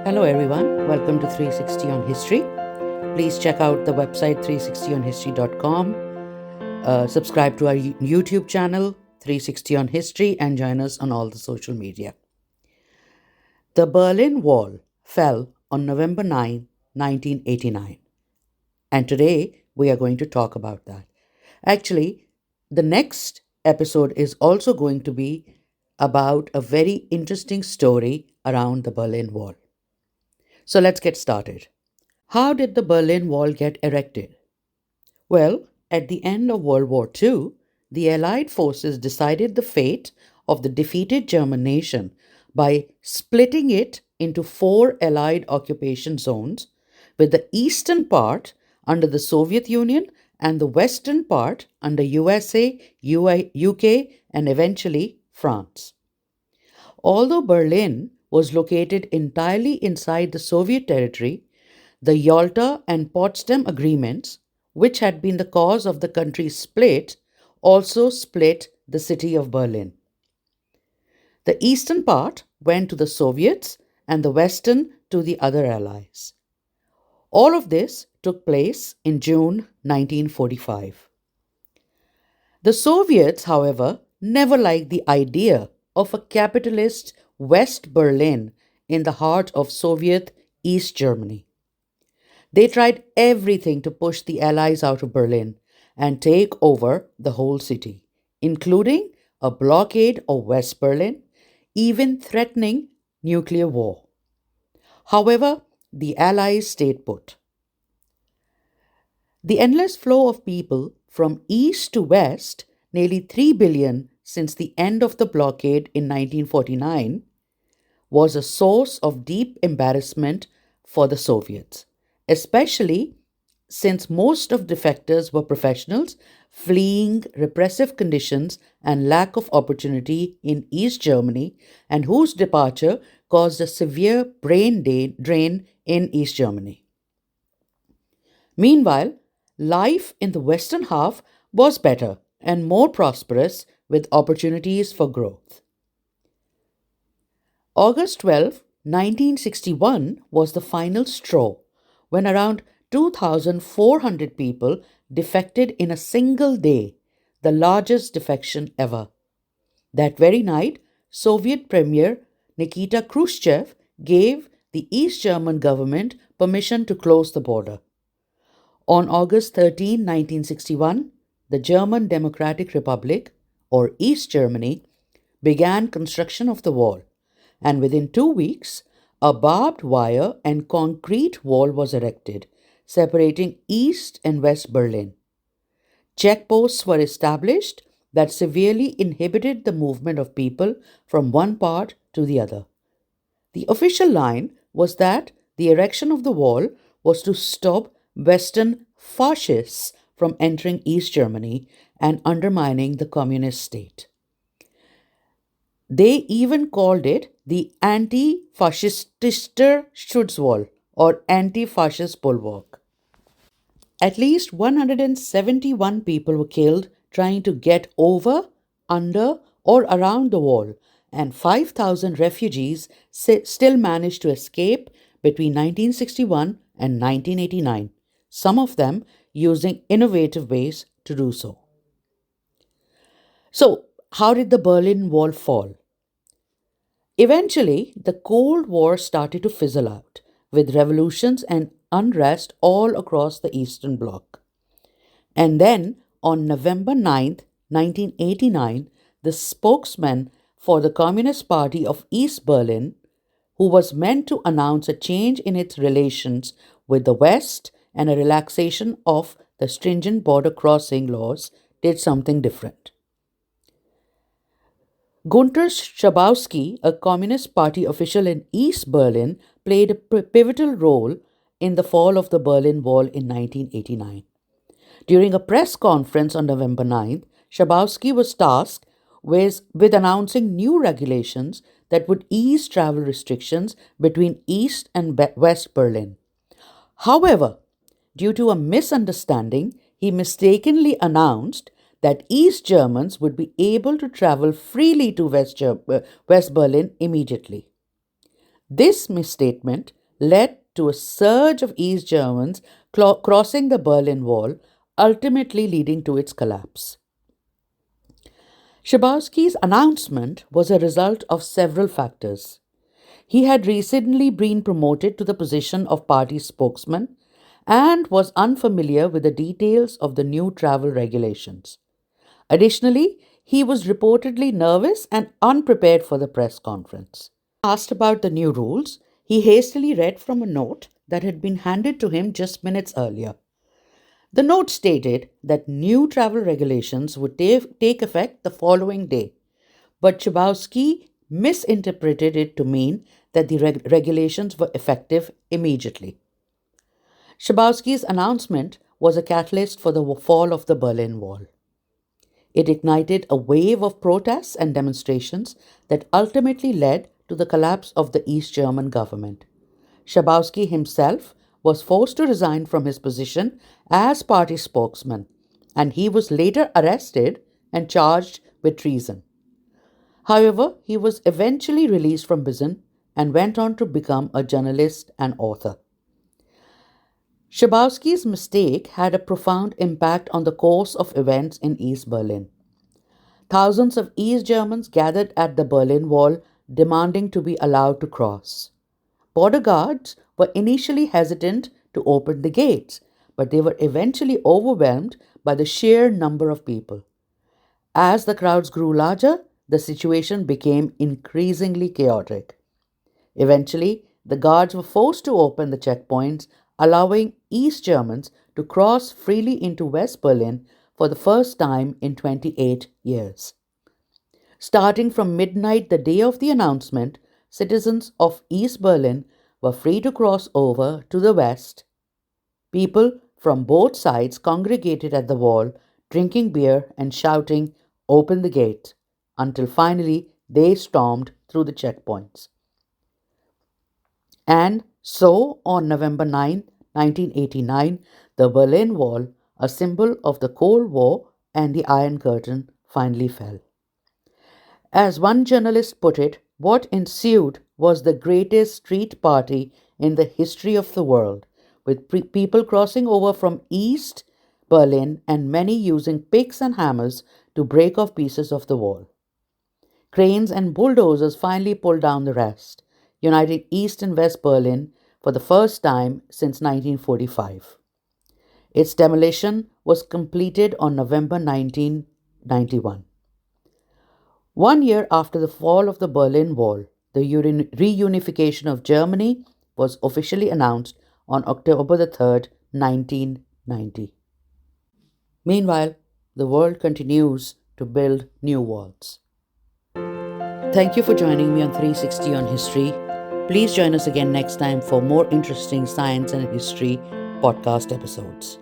Hello everyone, welcome to 360 on History. Please check out the website 360onhistory.com. Subscribe to our YouTube channel 360 on History and join us on all the social media. The Berlin Wall fell on November 9, 1989. And today we are going to talk about that. Actually, the next episode is also going to be about a very interesting story around the Berlin Wall. So let's get started. How did the Berlin Wall get erected? Well, at the end of World War II, the Allied forces decided the fate of the defeated German nation by splitting it into four Allied occupation zones, with the eastern part under the Soviet Union and the western part under USA, UK, and eventually France. Although Berlin was located entirely inside the Soviet territory, the Yalta and Potsdam agreements, which had been the cause of the country's split, also split the city of Berlin. The eastern part went to the Soviets and the western to the other allies. All of this took place in June 1945. The Soviets, however, never liked the idea of a capitalist West Berlin in the heart of Soviet East Germany. They tried everything to push the Allies out of Berlin and take over the whole city, including a blockade of West Berlin, even threatening nuclear war. However, the Allies stayed put. The endless flow of people from east to west, nearly 3 billion since the end of the blockade in 1949, was a source of deep embarrassment for the Soviets, especially since most of defectors were professionals fleeing repressive conditions and lack of opportunity in East Germany, and whose departure caused a severe brain drain in East Germany. Meanwhile, life in the western half was better and more prosperous, with opportunities for growth. August 12, 1961 was the final straw, when around 2,400 people defected in a single day, the largest defection ever. That very night, Soviet Premier Nikita Khrushchev gave the East German government permission to close the border. On August 13, 1961, the German Democratic Republic, or East Germany, began construction of the wall, and within 2 weeks, a barbed wire and concrete wall was erected, separating East and West Berlin. Checkposts were established that severely inhibited the movement of people from one part to the other. The official line was that the erection of the wall was to stop Western fascists from entering East Germany and undermining the communist state. They even called it the Anti-Fascistischer Schutzwall, or Anti-Fascist Bulwark. At least 171 people were killed trying to get over, under, or around the wall, and 5,000 refugees still managed to escape between 1961 and 1989, some of them using innovative ways to do so. So, how did the Berlin Wall fall? Eventually, the Cold War started to fizzle out, with revolutions and unrest all across the Eastern Bloc. And then, on November 9, 1989, the spokesman for the Communist Party of East Berlin, who was meant to announce a change in its relations with the West and a relaxation of the stringent border crossing laws, did something different. Günter Schabowski, a Communist Party official in East Berlin, played a pivotal role in the fall of the Berlin Wall in 1989. During a press conference on November 9th, Schabowski was tasked with announcing new regulations that would ease travel restrictions between East and West Berlin. However, due to a misunderstanding, he mistakenly announced that East Germans would be able to travel freely to West Berlin immediately. This misstatement led to a surge of East Germans crossing the Berlin Wall, ultimately leading to its collapse. Schabowski's announcement was a result of several factors. He had recently been promoted to the position of party spokesman and was unfamiliar with the details of the new travel regulations. Additionally, he was reportedly nervous and unprepared for the press conference. Asked about the new rules, he hastily read from a note that had been handed to him just minutes earlier. The note stated that new travel regulations would take effect the following day, but Schabowski misinterpreted it to mean that the regulations were effective immediately. Schabowski's announcement was a catalyst for the fall of the Berlin Wall. It ignited a wave of protests and demonstrations that ultimately led to the collapse of the East German government. Schabowski himself was forced to resign from his position as party spokesman, and he was later arrested and charged with treason. However, he was eventually released from prison and went on to become a journalist and author. Schabowski's mistake had a profound impact on the course of events in East Berlin. Thousands of East Germans gathered at the Berlin Wall demanding to be allowed to cross. Border guards were initially hesitant to open the gates, but they were eventually overwhelmed by the sheer number of people. As the crowds grew larger, the situation became increasingly chaotic. Eventually, the guards were forced to open the checkpoints, allowing East Germans to cross freely into West Berlin for the first time in 28 years. Starting from midnight the day of the announcement, citizens of East Berlin were free to cross over to the west. People from both sides congregated at the wall, drinking beer and shouting, "Open the gate," until finally they stormed through the checkpoints. And so, on November 9, 1989, the Berlin Wall, a symbol of the Cold War and the Iron Curtain, finally fell. As one journalist put it, what ensued was the greatest street party in the history of the world, with people crossing over from East Berlin and many using picks and hammers to break off pieces of the wall. Cranes and bulldozers finally pulled down the rest, uniting East and West Berlin for the first time since 1945. Its demolition was completed on November 1991. 1 year after the fall of the Berlin Wall, the reunification of Germany was officially announced on October the 3rd, 1990. Meanwhile, the world continues to build new walls. Thank you for joining me on 360 on History. Please join us again next time for more interesting science and history podcast episodes.